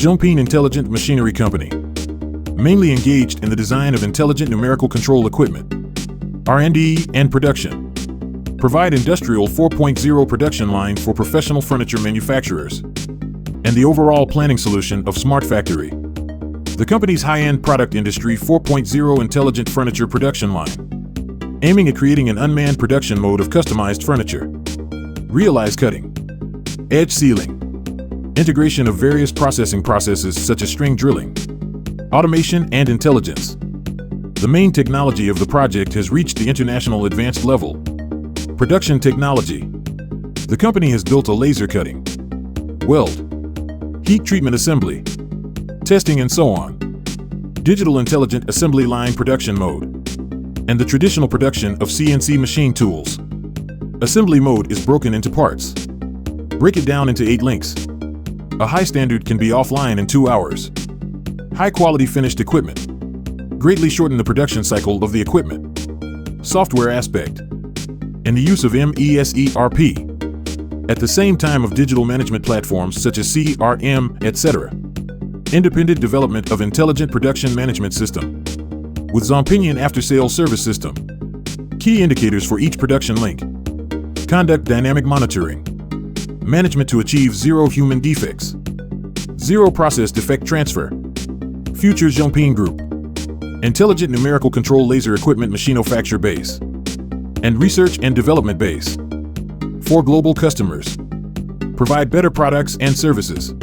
Zhongping Intelligent Machinery Company, mainly engaged in the design of intelligent numerical control equipment, R&D, and production. Provide industrial 4.0 production line for professional furniture manufacturers, and the overall planning solution of Smart Factory. The company's high-end product industry 4.0 intelligent furniture production line, aiming at creating an unmanned production mode of customized furniture. Realize cutting, edge sealing, integration of various processing processes such as string drilling, automation, and intelligence. The main technology of the project has reached the international advanced level. Production technology. The company has built a laser cutting, weld, heat treatment assembly, testing, and so on. Digital intelligent assembly line production mode, and the traditional production of CNC machine tools. Assembly mode is broken into parts. Break it down into 8 links. A high standard can be offline in 2 hours. High quality finished equipment. Greatly shorten the production cycle of the equipment. Software aspect. And the use of MESERP. At the same time of digital management platforms such as CRM, etc. Independent development of intelligent production management system. With Zhongping after-sales service system. Key indicators for each production link. Conduct dynamic monitoring. Management to achieve zero human defects. Zero process defect transfer. Future Zhongping Group. Intelligent numerical control laser equipment manufacturer base. And research and development base. For global customers. Provide better products and services.